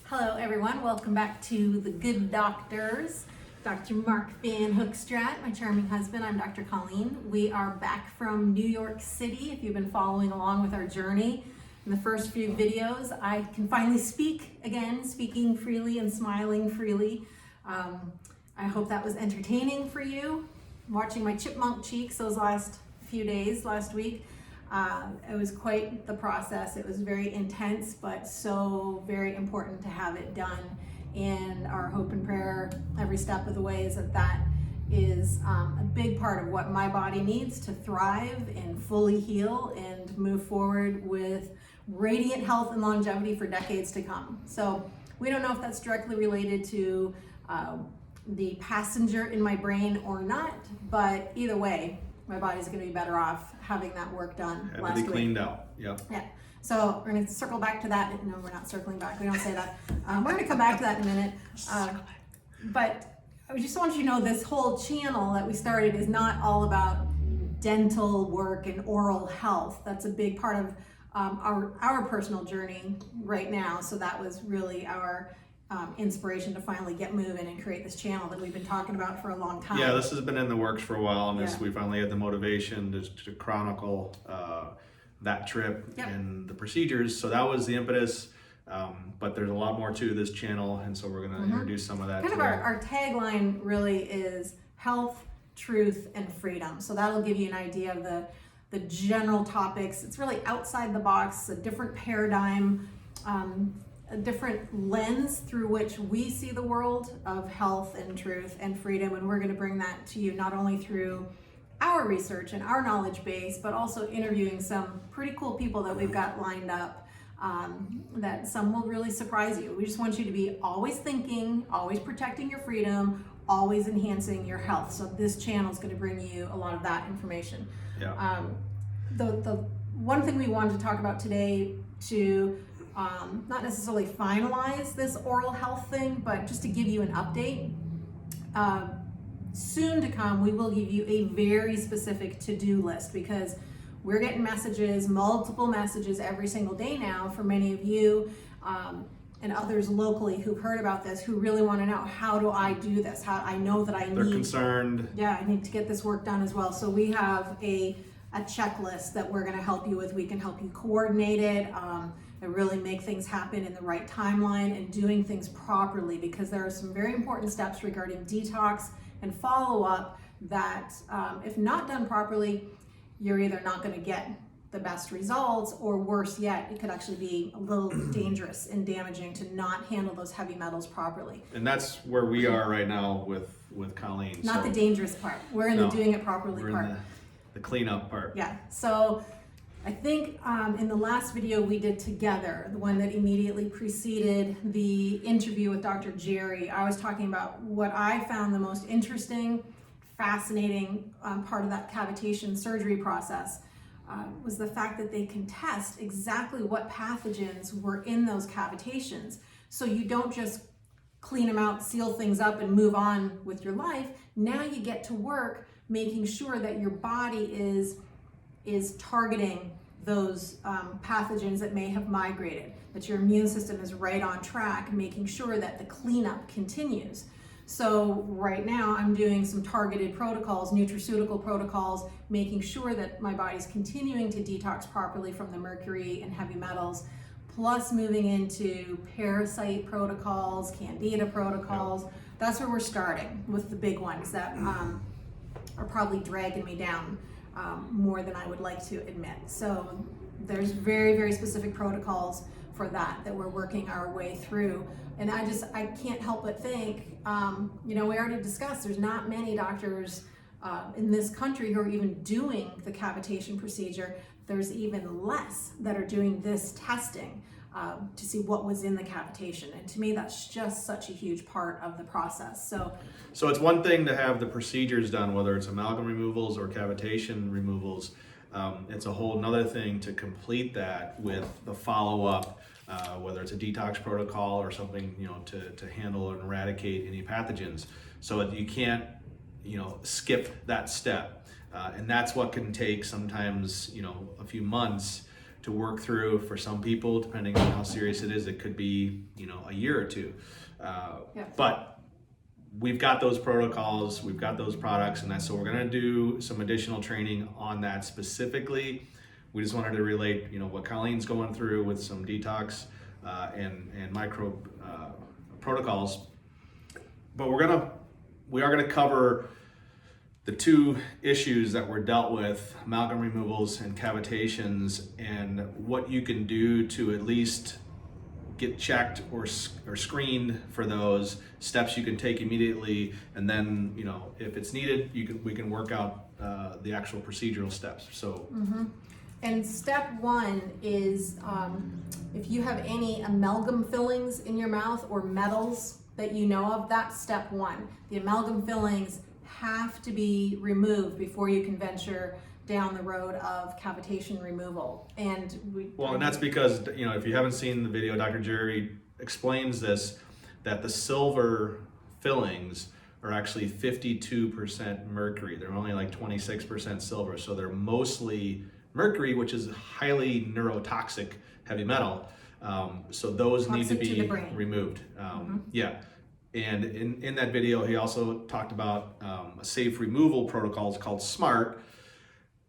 Hello everyone, welcome back to The Good Doctors. Dr. Mark Van Hookstraat, my charming husband. I'm Dr. Colleen. We are back from New York City. If you've been following along with our journey in the first few videos, I can finally speak again, speaking freely and smiling freely. I hope that was entertaining for you. Watching my chipmunk cheeks those last few days, last week. It was quite the process. It was very intense, but so very important to have it done. And our hope and prayer every step of the way is that is a big part of what my body needs to thrive and fully heal and move forward with radiant health and longevity for decades to come. So we don't know if that's directly related to the passenger in my brain or not, but either way, my body's going to be better off having that work done last week. Cleaned out. Yep. Yeah. So we're going to circle back to that. No, we're not circling back. We don't say that. We're going to come back to that in a minute. But I just want you to know this whole channel that we started is not all about dental work and oral health. That's a big part of our personal journey right now. So that was really our inspiration to finally get moving and create this channel that we've been talking about for a long time. Yeah, this has been in the works for a while, and we finally had the motivation to chronicle that trip and the procedures. So that was the impetus. But there's a lot more to this channel, and so we're going to introduce some of that. Kind of our tagline really is health, truth, and freedom. So that'll give you an idea of the general topics. It's really outside the box, a different paradigm, a different lens through which we see the world of health and truth and freedom. And we're going to bring that to you not only through our research and our knowledge base, but also interviewing some pretty cool people that we've got lined up. That some will really surprise you. We just want you to be always thinking, always protecting your freedom, always enhancing your health. So this channel is going to bring you a lot of that information. Yeah. The one thing we wanted to talk about today to not necessarily finalize this oral health thing, but just to give you an update. Soon to come, we will give you a very specific to-do list because we're getting messages, multiple messages every single day now for many of you and others locally who've heard about this, who really want to know, how do I do this? How I know that They're concerned. Yeah, I need to get this work done as well. So we have a checklist that we're going to help you with. We can help you coordinate it and really make things happen in the right timeline and doing things properly, because there are some very important steps regarding detox and follow-up that if not done properly, you're either not going to get the best results, or worse yet, it could actually be a little dangerous and damaging to not handle those heavy metals properly. And that's where we are right now with Colleen. Not the dangerous part. We're in the doing it properly we're part. In the cleanup part. Yeah. So I think in the last video we did together, the one that immediately preceded the interview with Dr. Jerry, I was talking about what I found the most interesting, fascinating part of that cavitation surgery process was the fact that they can test exactly what pathogens were in those cavitations. So you don't just clean them out, seal things up, and move on with your life. Now you get to work making sure that your body is targeting those pathogens that may have migrated, that your immune system is right on track, making sure that the cleanup continues. So right now I'm doing some targeted protocols, nutraceutical protocols, making sure that my body's continuing to detox properly from the mercury and heavy7metals, plus moving into parasite protocols, candida protocols. That's where we're starting with the big ones that are probably dragging me down more than I would like to admit. So there's very, very specific protocols for that we're working our way through. And I can't help but think, we already discussed, there's not many doctors in this country who are even doing the cavitation procedure. There's even less that are doing this testing to see what was in the cavitation. And to me, that's just such a huge part of the process. So it's one thing to have the procedures done, whether it's amalgam removals or cavitation removals. It's a whole nother thing to complete that with the follow-up, whether it's a detox protocol or something, to handle and eradicate any pathogens. So you can't, skip that step. And that's what can take sometimes, a few months to work through. For some people, depending on how serious it is, it could be, a year or two. But we've got those protocols, we've got those products, and so we're going to do some additional training on that specifically. We just wanted to relate, what Colleen's going through with some detox and micro protocols. But we are gonna cover the two issues that were dealt with, amalgam removals and cavitations, and what you can do to at least get checked or screened for those, steps you can take immediately, and then if it's needed, we can work out the actual procedural steps. So. And step one is if you have any amalgam fillings in your mouth or metals that you know of, that's step one. The amalgam fillings have to be removed before you can venture down the road of cavitation removal. And that's because, if you haven't seen the video, Dr. Jerry explains this, that the silver fillings are actually 52% mercury. They're only like 26% silver. So they're mostly mercury, which is highly neurotoxic heavy metal. So those need to be removed. And in that video, he also talked about a safe removal protocol called SMART.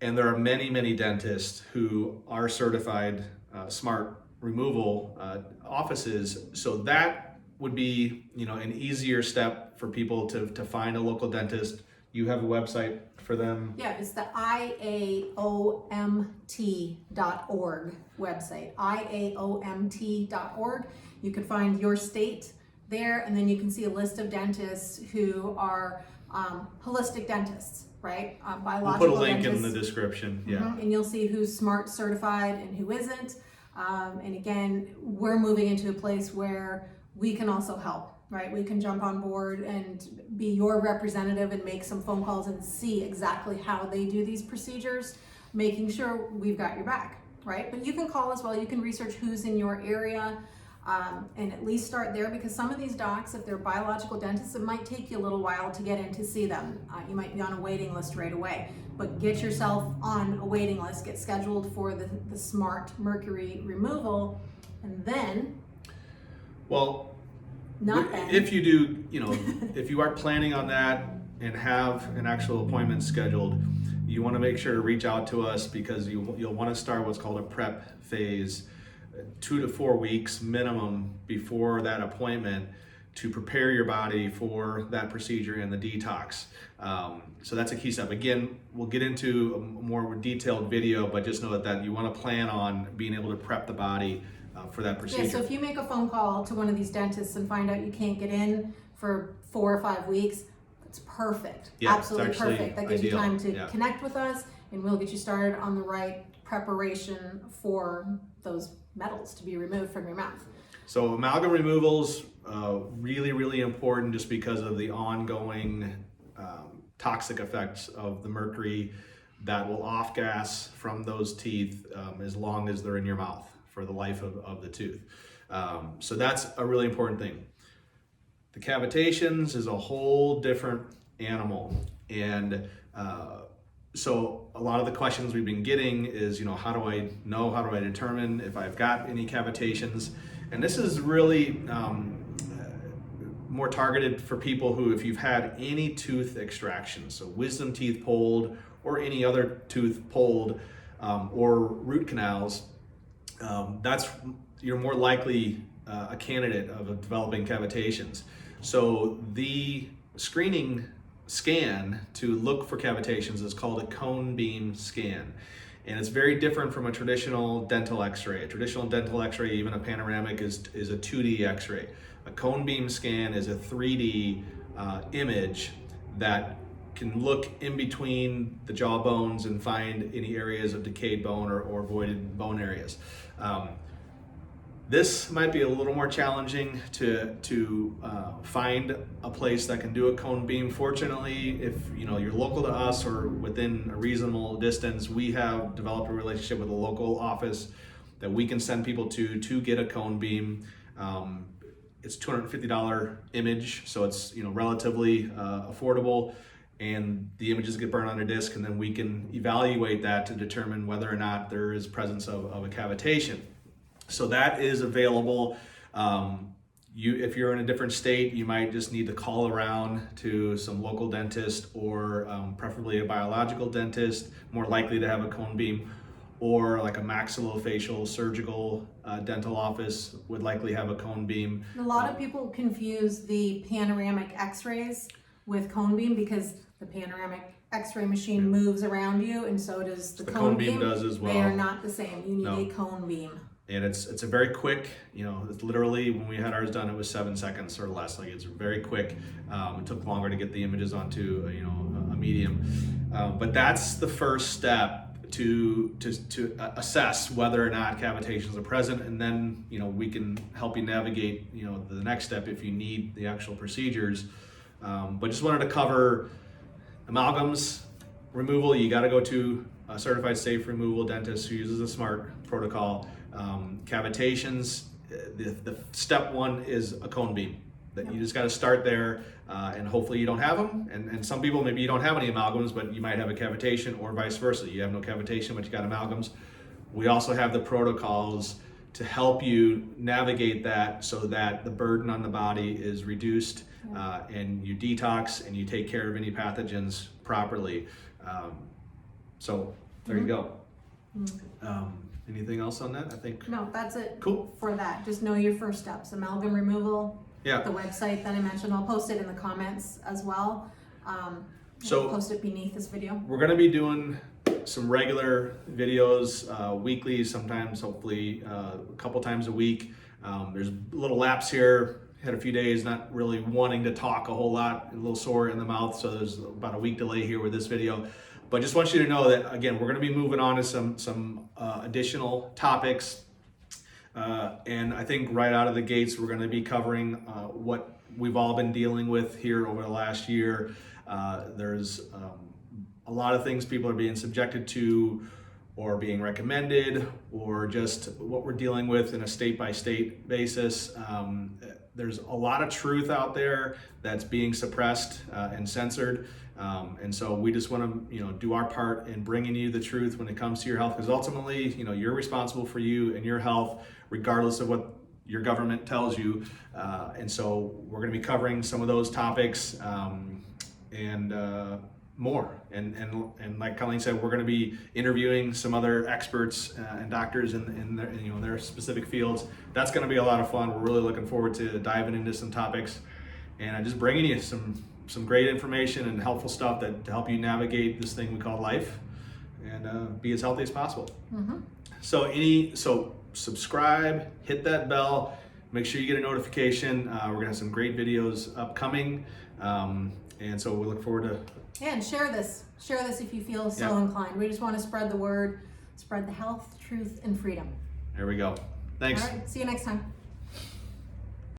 And there are many, many dentists who are certified SMART removal offices. So that would be, an easier step for people to find a local dentist. You have a website for them? Yeah, it's the IAOMT.org website, IAOMT.org. You can find your state there, and then you can see a list of dentists who are holistic dentists, right? Biological We'll put a link dentists. in the description, yeah. And you'll see who's SMART certified and who isn't. And again, we're moving into a place where we can also help. Right, we can jump on board and be your representative and make some phone calls and see exactly how they do these procedures, making sure we've got your back, right? But you can call as well, you can research who's in your area and at least start there, because some of these docs, if they're biological dentists, it might take you a little while to get in to see them. You might be on a waiting list right away, but get yourself on a waiting list, get scheduled for the SMART mercury removal, and then... If you do, if you are planning on that and have an actual appointment scheduled, you want to make sure to reach out to us, because you'll want to start what's called a prep phase, 2 to 4 weeks minimum before that appointment, to prepare your body for that procedure and the detox. So that's a key step. Again, we'll get into a more detailed video, but just know that you want to plan on being able to prep the body for that procedure. Yeah, so if you make a phone call to one of these dentists and find out you can't get in for 4 or 5 weeks, it's perfect. Yeah, absolutely perfect. That gives you time to Yeah. connect with us, and we'll get you started on the right preparation for those metals to be removed from your mouth. So amalgam removals, really, really important, just because of the ongoing toxic effects of the mercury that will off gas from those teeth as long as they're in your mouth for the life of the tooth. So that's a really important thing. The cavitations is a whole different animal. And so a lot of the questions we've been getting is, how do I know, how do I determine if I've got any cavitations? And this is really more targeted for people who, if you've had any tooth extraction, so wisdom teeth pulled or any other tooth pulled or root canals, you're more likely a candidate of developing cavitations. So the screening scan to look for cavitations is called a cone beam scan. And it's very different from a traditional dental x-ray. A traditional dental x-ray, even a panoramic, is a 2D x-ray. A cone beam scan is a 3D image that can look in between the jaw bones and find any areas of decayed bone or voided bone areas. This might be a little more challenging to find a place that can do a cone beam. Fortunately, if you're local to us or within a reasonable distance, we have developed a relationship with a local office that we can send people to get a cone beam. It's $250 image, so it's relatively affordable. and the images get burned on a disc, and then we can evaluate that to determine whether or not there is presence of a cavitation. So that is available. If you're in a different state, you might just need to call around to some local dentist, or preferably a biological dentist, more likely to have a cone beam, or like a maxillofacial surgical dental office would likely have a cone beam. A lot of people confuse the panoramic x-rays with cone beam, because the panoramic x-ray machine moves around you, and so does the cone beam. Does as well. They are not the same. You need a cone beam. And it's a very quick, it's literally, when we had ours done, it was 7 seconds or less. Like, it's very quick. It took longer to get the images onto a medium, but that's the first step to assess whether or not cavitations are present, and then we can help you navigate the next step if you need the actual procedures. But just wanted to cover amalgams removal. You got to go to a certified safe removal dentist who uses a SMART protocol. Cavitations, the step one is a cone beam. That you just got to start there, and hopefully you don't have them. And some people, maybe you don't have any amalgams, but you might have a cavitation, or vice versa. You have no cavitation, but you got amalgams. We also have the protocols to help you navigate that, so that the burden on the body is reduced, and you detox and you take care of any pathogens properly. So there you go. Anything else on that? I think. No, that's it. Cool. For that, just know your first steps. Amalgam removal. Yeah. The website that I mentioned. I'll post it in the comments as well. So I'll post it beneath this video. We're going to be doing some regular videos, weekly, sometimes hopefully a couple times a week. There's little lapse here. Had a few days not really wanting to talk a whole lot, a little sore in the mouth, so there's about a week delay here with this video. But just want you to know that, again, we're going to be moving on to some additional topics. And I think right out of the gates, we're going to be covering what we've all been dealing with here over the last year. There's a lot of things people are being subjected to, or being recommended, or just what we're dealing with in a state-by-state basis. There's a lot of truth out there that's being suppressed and censored. And so we just want to, do our part in bringing you the truth when it comes to your health, because ultimately, you're responsible for you and your health, regardless of what your government tells you. And so we're going to be covering some of those topics and more. And like Colleen said, we're going to be interviewing some other experts and doctors in their specific fields. That's going to be a lot of fun. We're really looking forward to diving into some topics and just bringing you some great information and helpful stuff to help you navigate this thing we call life and be as healthy as possible. Mm-hmm. So subscribe, hit that bell, make sure you get a notification. We're gonna have some great videos upcoming, and so we look forward to. Yeah, and share this if you feel so inclined. We just want to spread the word, spread the health, truth, and freedom. There we go. Thanks. All right, see you next time.